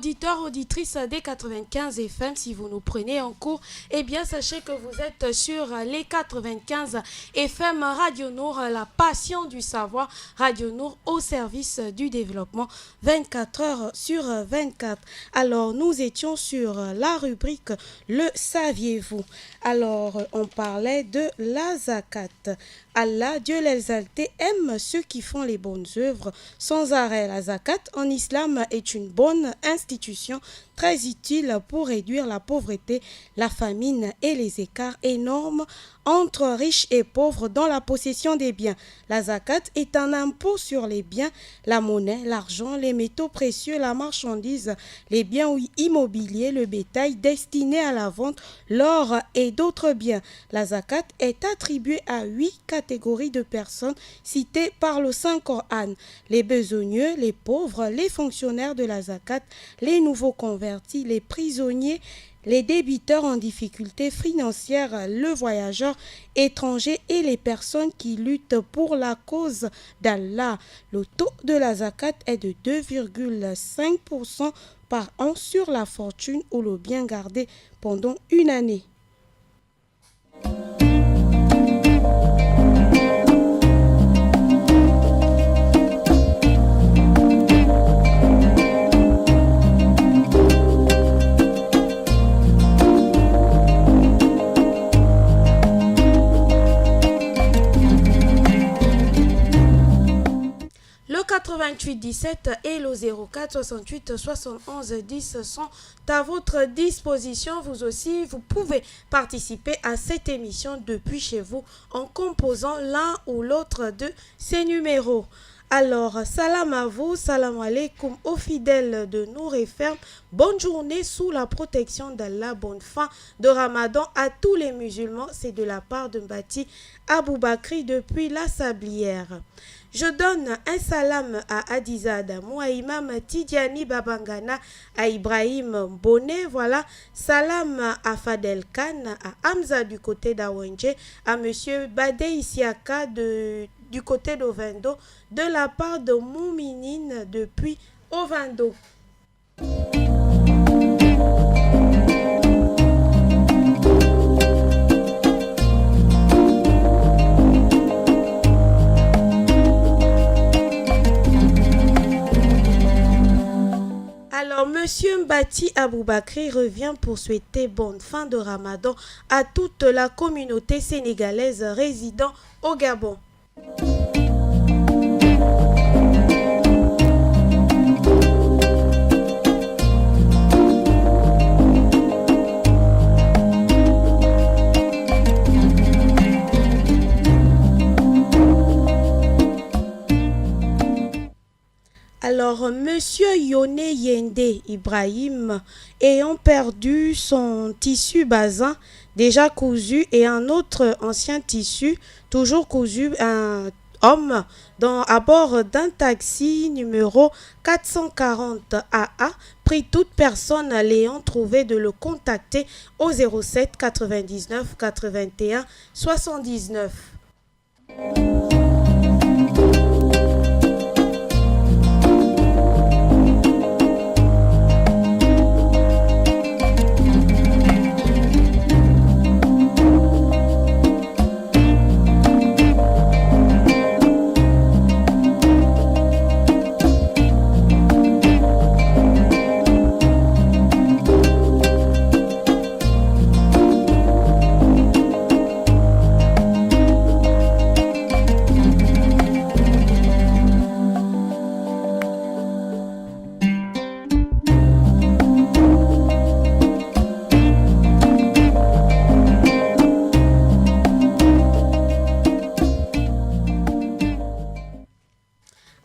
auditeurs, auditrices des 95 FM, si vous nous prenez en cours, eh bien sachez que vous êtes sur les 95 FM Radio Nour, la passion du savoir, Radio Nour au service du développement, 24 heures sur 24. Alors nous étions sur la rubrique Le saviez-vous? Alors on parlait de la zakat. Allah, Dieu l'exalté, aime ceux qui font les bonnes œuvres sans arrêt. La zakat en islam est une bonne institution très utile pour réduire la pauvreté, la famine et les écarts énormes entre riches et pauvres dans la possession des biens. La zakat est un impôt sur les biens, la monnaie, l'argent, les métaux précieux, la marchandise, les biens immobiliers, le bétail destiné à la vente, l'or et d'autres biens. La zakat est attribuée à 8 catégories de personnes citées par le Saint-Coran: les besogneux, les pauvres, les fonctionnaires de la zakat, les nouveaux convertis, les prisonniers, les débiteurs en difficulté financière, le voyageur étranger et les personnes qui luttent pour la cause d'Allah. Le taux de la zakat est de 2,5% par an sur la fortune ou le bien gardé pendant une année. Le 88 17 et le 04 68 71 10 sont à votre disposition. Vous aussi, vous pouvez participer à cette émission depuis chez vous en composant l'un ou l'autre de ces numéros. Alors, salam à vous, salam alaikum aux fidèles de Nour et Ferme. Bonne journée sous la protection d'Allah, bonne fin de Ramadan à tous les musulmans. C'est de la part de Mbati Aboubakri depuis la Sablière. Je donne un salam à Adiza Adamou, à Imam Tidiani Babangana, à Ibrahim Bonnet, voilà. Salam à Fadel Khan, à Hamza du côté d'Awenje, à Monsieur Bade Isiaka du côté d'Ovendo, de la part de Mouminine depuis Ovendo. Alors, Monsieur Mbati Aboubakri revient pour souhaiter bonne fin de Ramadan à toute la communauté sénégalaise résidant au Gabon. Alors, Monsieur Yone Yende Ibrahim, ayant perdu son tissu bazin déjà cousu et un autre ancien tissu toujours cousu, un homme à bord d'un taxi numéro 440 AA, prie toute personne l'ayant trouvé de le contacter au 07 99 81 79.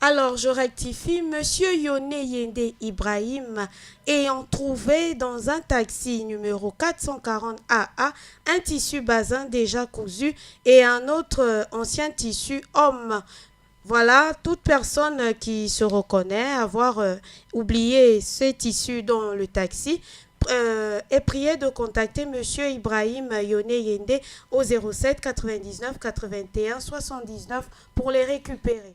Alors, je rectifie, Monsieur Yone Yende Ibrahim ayant trouvé dans un taxi numéro 440 AA un tissu bazin déjà cousu et un autre ancien tissu homme. Voilà, toute personne qui se reconnaît avoir oublié ce tissu dans le taxi est prié de contacter Monsieur Ibrahim Yone Yende au 07 99 81 79 pour les récupérer.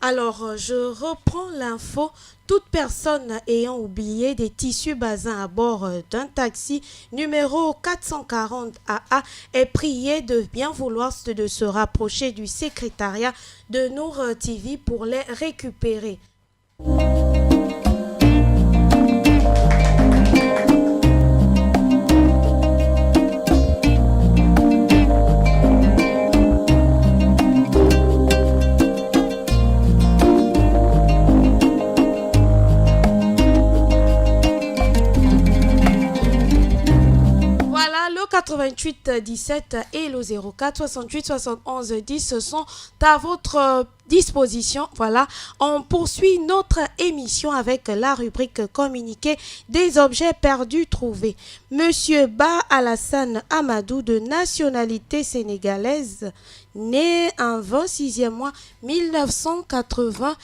Alors, je reprends l'info. Toute personne ayant oublié des tissus basins à bord d'un taxi numéro 440 AA est priée de bien vouloir de se rapprocher du secrétariat de Nour TV pour les récupérer. Voilà, le 88 17 et le 04 68 71 10 sont à votre disposition. Voilà, on poursuit notre émission avec la rubrique communiqué des objets perdus trouvés. Monsieur Ba Alassane Amadou, de nationalité sénégalaise, né en 26e mois 1980,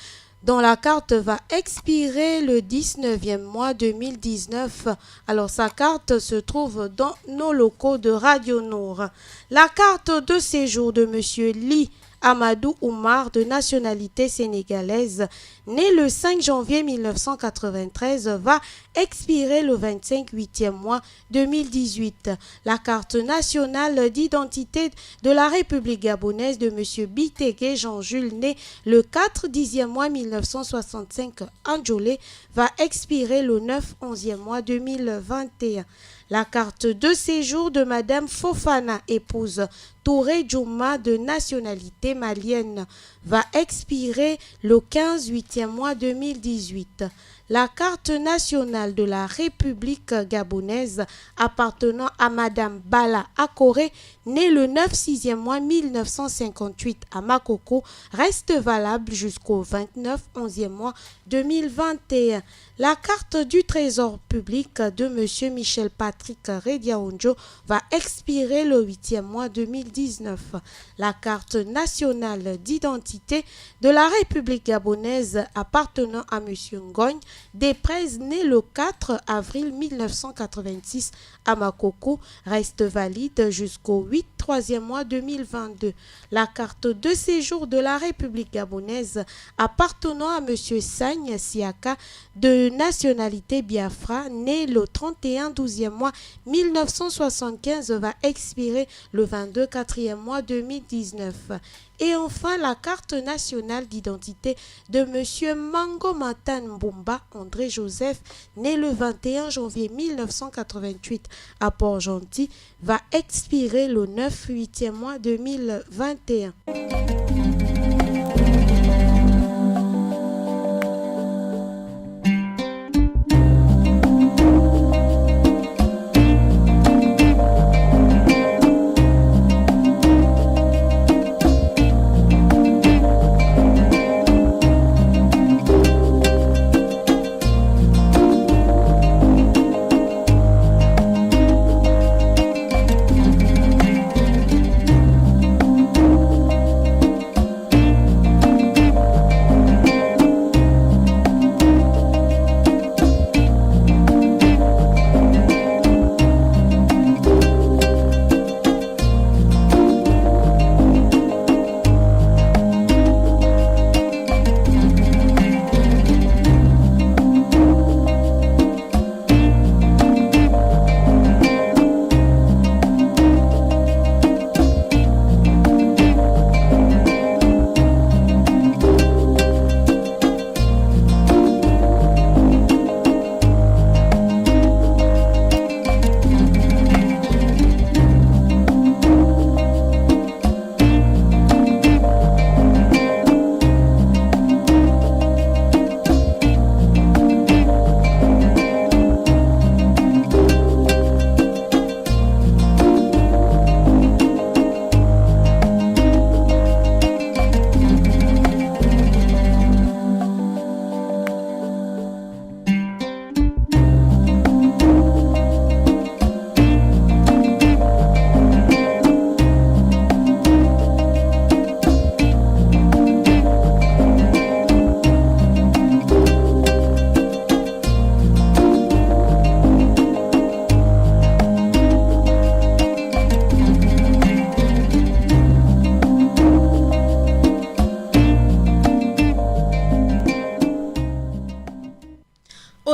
dont la carte va expirer le 19e mois 2019. Alors sa carte se trouve dans nos locaux de Radio Nour. La carte de séjour de Monsieur Ly Amadou Oumar, de nationalité sénégalaise, né le 5 janvier 1993, va expirer le 25e mois 2018. La carte nationale d'identité de la République gabonaise de M. Bitege Jean-Jules, né le 4/10e mois 1965 en Djolé, va expirer le 9/11e mois 2021. La carte de séjour de Madame Fofana, épouse Touré Djouma, de nationalité malienne, va expirer le 15/8e mois 2018. La carte nationale de la République gabonaise appartenant à Madame Bala Akore, née le 9/6e mois 1958 à Makoko, reste valable jusqu'au 29/11e mois 2021. La carte du Trésor public de M. Michel Patrick Rediaonjo va expirer le 8e mois 2019. La carte nationale d'identité de la République gabonaise appartenant à M. Ngogne Desprez, né le 4 avril 1986 à Makoko, reste valide jusqu'au 8/3e mois 2022. La carte de séjour de la République gabonaise appartenant à M. Sagne Siaka, de nationalité Biafra, né le 31/12e mois 1975, va expirer le 22/4e mois 2019. Et enfin, la carte nationale d'identité de M. Mango Matan Mbumba André Joseph, né le 21 janvier 1988 à Port-Gentil, va expirer le 9/8e mois 2021.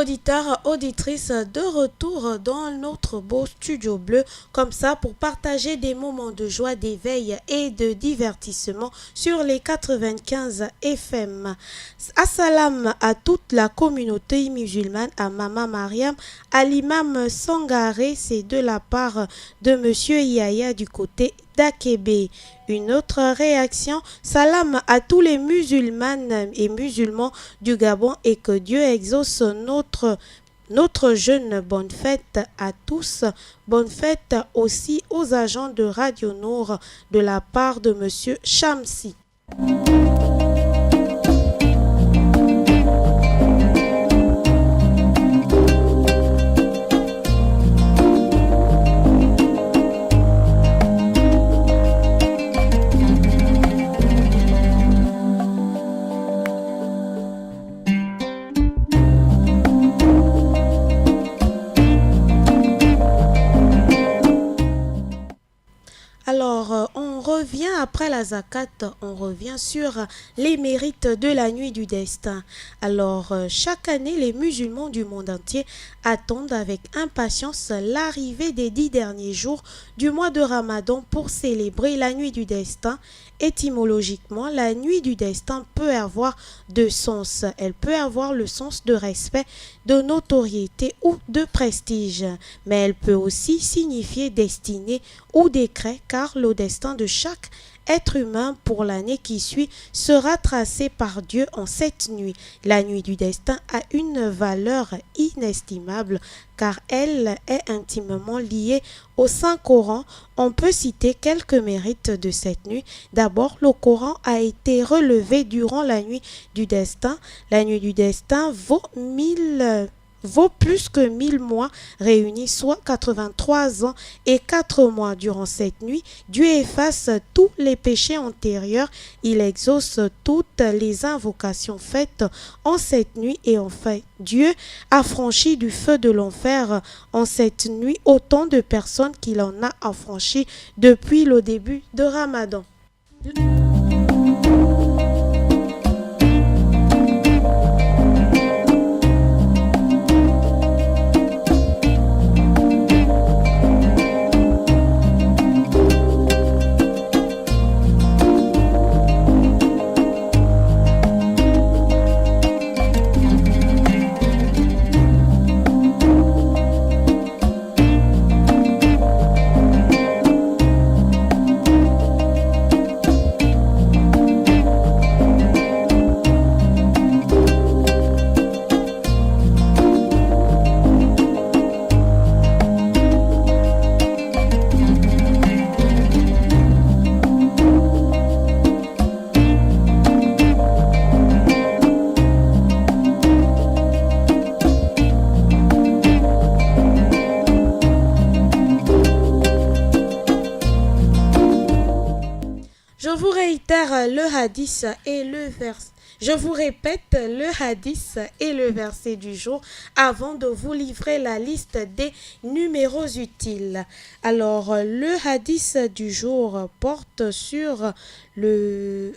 auditeurs, auditrices, de retour dans notre beau studio bleu, comme ça pour partager des moments de joie, d'éveil et de divertissement sur les 95 FM. Assalam à toute la communauté musulmane, à Mama Mariam, à l'imam Sangaré, c'est de la part de Monsieur Yaya du côté d'Akébé. Une autre réaction, salam à tous les musulmanes et musulmans du Gabon et que Dieu exauce notre jeûne. Bonne fête à tous. Bonne fête aussi aux agents de Radio Nour de la part de Monsieur Chamsi. Alors, on revient après la zakat, on revient sur les mérites de la nuit du destin. Alors, chaque année, les musulmans du monde entier attendent avec impatience l'arrivée des 10 derniers jours du mois de Ramadan pour célébrer la nuit du destin. Étymologiquement, la nuit du destin peut avoir deux sens. Elle peut avoir le sens de respect, de notoriété ou de prestige. Mais elle peut aussi signifier destinée ou décret, car le destin de chaque être humain pour l'année qui suit sera tracé par Dieu en cette nuit. La nuit du destin a une valeur inestimable car elle est intimement liée au Saint-Coran. On peut citer quelques mérites de cette nuit. D'abord, le Coran a été relevé durant la nuit du destin. La nuit du destin vaut plus que 1000 mois réunis, soit 83 ans et 4 mois. Durant cette nuit, Dieu efface tous les péchés antérieurs. Il exauce toutes les invocations faites en cette nuit et enfin, Dieu a franchi du feu de l'enfer en cette nuit autant de personnes qu'il en a affranchi depuis le début de Ramadan. Le hadith et le verset. Je vous répète le hadith et le verset du jour avant de vous livrer la liste des numéros utiles. Alors, le hadith du jour porte sur le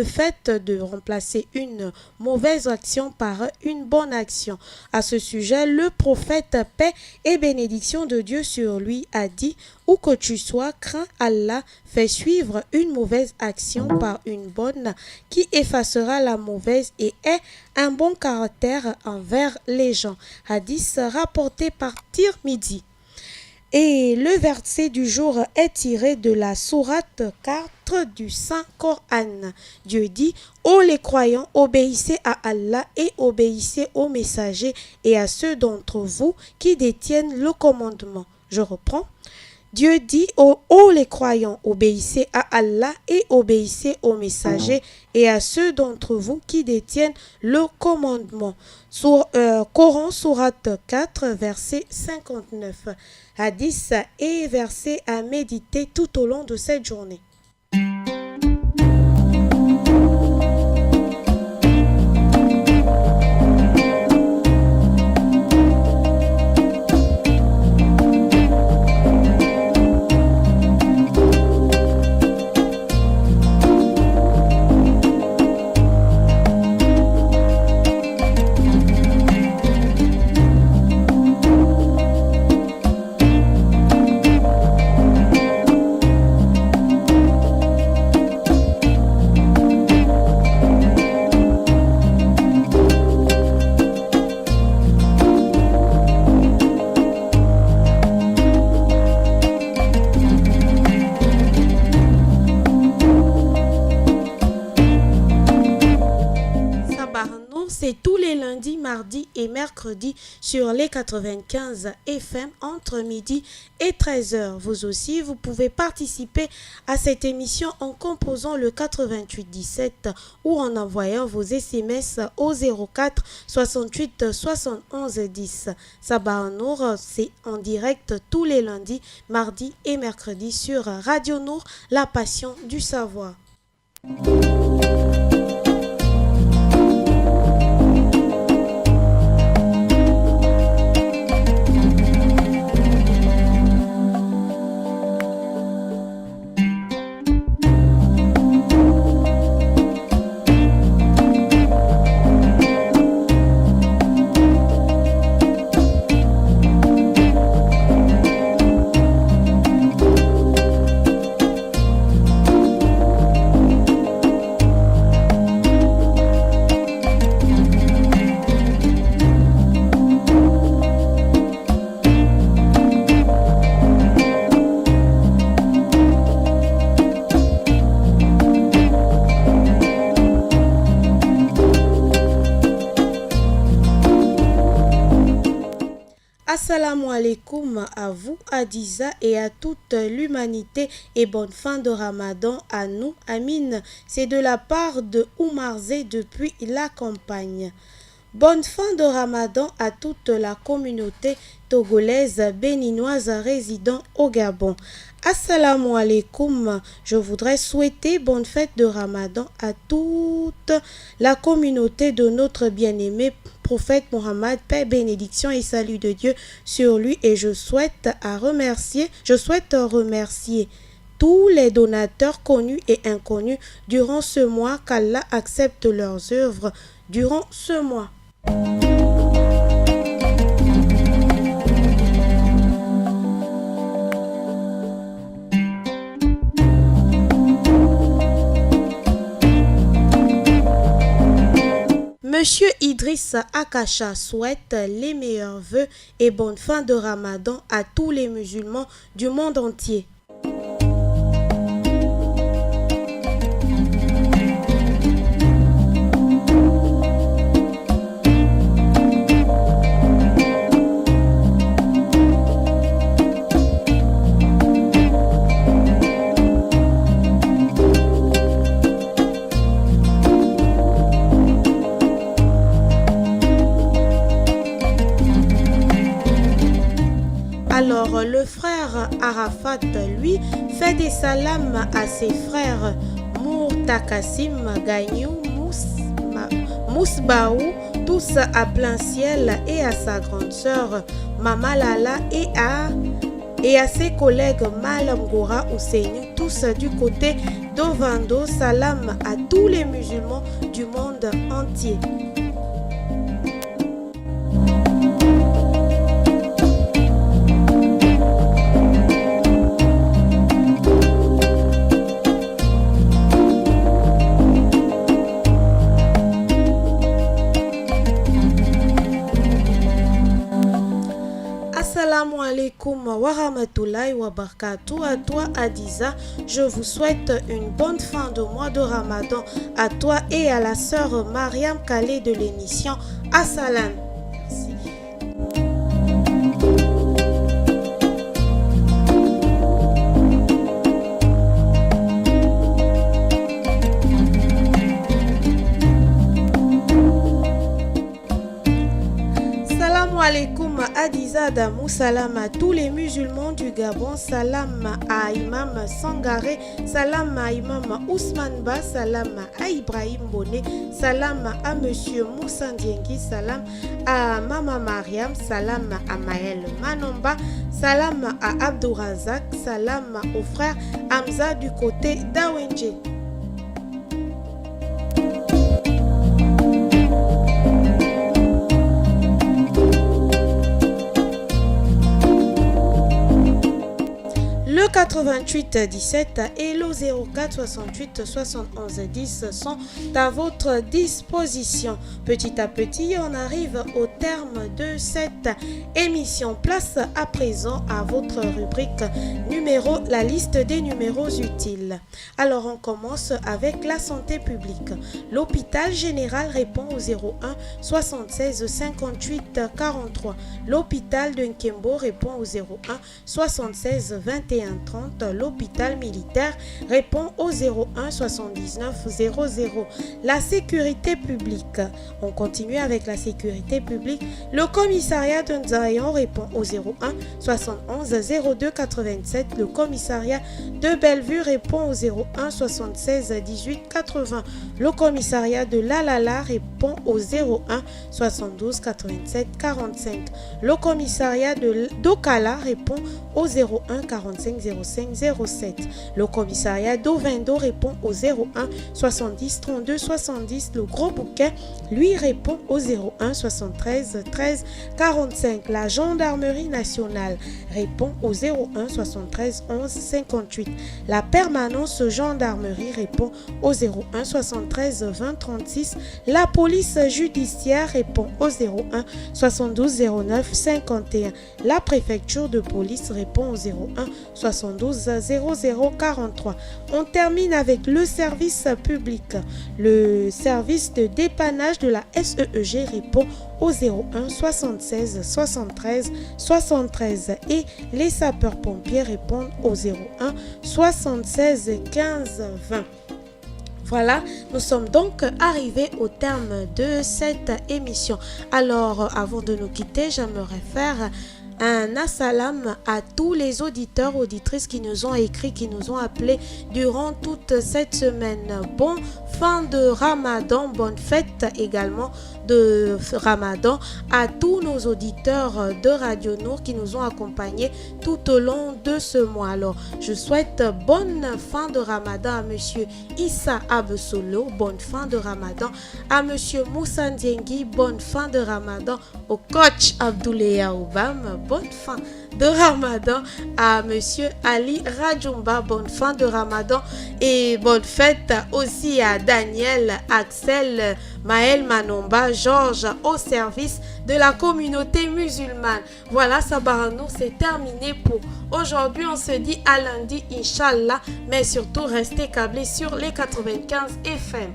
fait de remplacer une mauvaise action par une bonne action. À ce sujet, le prophète, paix et bénédiction de Dieu sur lui, a dit: où que tu sois, crains Allah, fais suivre une mauvaise action par une bonne qui effacera la mauvaise et ait un bon caractère envers les gens. Hadith rapporté par Tirmidhi. Et le verset du jour est tiré de la sourate 4 du Saint-Coran. Dieu dit: ô les croyants, obéissez à Allah et obéissez aux messagers et à ceux d'entre vous qui détiennent le commandement. Je reprends. Dieu dit: ô les croyants, obéissez à Allah et obéissez aux messagers et à ceux d'entre vous qui détiennent le commandement. Coran, sourate 4, verset 59. Hadith et verset à méditer tout au long de cette journée. c'est tous les lundis, mardis et mercredis sur les 95 FM entre midi et 13 heures. Vous aussi, vous pouvez participer à cette émission en composant le 88 17 ou en envoyant vos SMS au 04 68 71 10. Sabah Nour, c'est en direct tous les lundis, mardis et mercredis sur Radio Nour, la passion du savoir. Assalamu alaikum à vous, Adiza, et à toute l'humanité et bonne fin de Ramadan à nous, Amine. C'est de la part de Oumarzé depuis la campagne. Bonne fin de Ramadan à toute la communauté togolaise béninoise résidant au Gabon. Assalamu alaikum, je voudrais souhaiter bonne fête de Ramadan à toute la communauté de notre bien-aimé prophète Mohammed, paix, bénédiction et salut de Dieu sur lui, et je souhaite remercier tous les donateurs connus et inconnus durant ce mois, qu'Allah accepte leurs œuvres durant ce mois. Monsieur Idriss Akacha souhaite les meilleurs vœux et bonne fin de Ramadan à tous les musulmans du monde entier. Alors, le frère Arafat, lui, fait des salams à ses frères Mourtakassim, Gagnou, Mousbaou, tous à plein ciel, et à sa grande sœur Mama Lala, et à ses collègues Malam Gora Ousseini, tous du côté d'Ovando. Salam à tous les musulmans du monde entier. Assalamu alaikum wa rahmatullahi wa barakatuh. À toi, Adiza, je vous souhaite une bonne fin de mois de Ramadan à toi et à la sœur Mariam Kalé de l'émission Assalam. Merci. Salam alaikum Adiza Damou, salam à tous les musulmans du Gabon, salam à Imam Sangaré, salam à Imam Ousmane Ba, salam à Ibrahim Bonnet, salam à Monsieur Moussa Ndiengi, salam à Mama Mariam, salam à Maël Manomba, salam à Abdourazak, salam au frère Hamza du côté d'Awenje. Le 88 17 et le 04 68 71 10 sont à votre disposition. Petit à petit, on arrive au terme de cette émission. Place à présent à votre rubrique numéro, la liste des numéros utiles. Alors on commence avec la santé publique. L'hôpital général répond au 01 76 58 43. L'hôpital de Nkembo répond au 01 76 21 30. L'hôpital militaire répond au 01 79 00. La sécurité publique. On continue avec la sécurité publique. Le commissariat de Nzayon répond au 01 71 02 87. Le commissariat de Bellevue répond au 01 76 18 80. Le commissariat de Lalala répond au 01 72 87 45. Le commissariat de d'Okala répond au 01 45 05 07. Le commissariat d'Ovendo répond au 01 70 32 70. Le Gros Bouquet, lui, répond au 01 73 13 45. La gendarmerie nationale répond au 01 73 11 58. La permanence gendarmerie répond au 01 73 20 36. La police judiciaire répond au 01 72 09 51. La préfecture de police répond au 01 72 00 43. On termine avec le service public. Le service de dépannage de la SEEG répond au 01 76 73 73 et les sapeurs-pompiers répondent au 01 76 15 20. Voilà, nous sommes donc arrivés au terme de cette émission. Alors, avant de nous quitter, j'aimerais faire un assalam à tous les auditeurs, auditrices qui nous ont écrit, qui nous ont appelés durant toute cette semaine. Bon fin de Ramadan, bonne fête également de Ramadan à tous nos auditeurs de Radio Nour qui nous ont accompagnés tout au long de ce mois. Alors, je souhaite bonne fin de Ramadan à Monsieur Issa Abesolo, bonne fin de Ramadan à Monsieur Moussa Ndiengi, bonne fin de Ramadan au coach Abdoulaye Obam, bonne fin de Ramadan à Monsieur Ali Radjoumba, bonne fin de Ramadan et bonne fête aussi à Daniel, Axel, Maël Manomba, Georges au service de la communauté musulmane. Voilà, Sabaranour, c'est terminé pour aujourd'hui. On se dit à lundi, Inch'Allah, mais surtout restez câblés sur les 95 FM.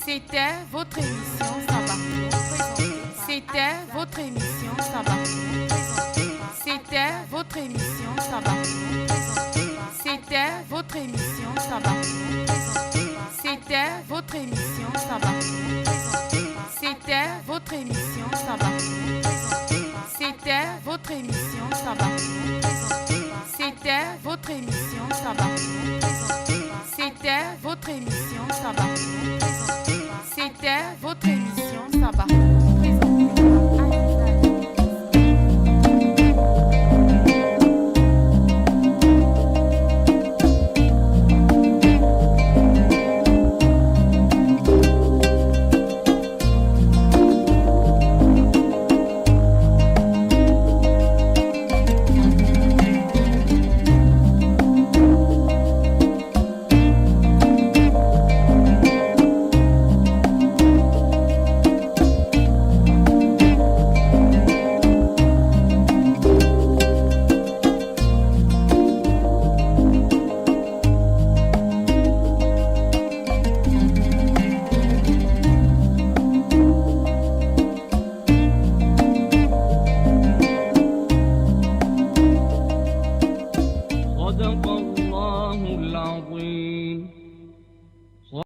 C'était votre émission Sabaranour. C'était votre émission Sabaranour. C'était votre émission Sabaranour. C'était votre émission Sabaranour. C'était votre émission Sabaranour. C'était votre émission Sabaranour. C'était votre émission Sabaranour. C'était votre émission Sabaranour. C'était votre émission Sabaranour. C'était votre émission.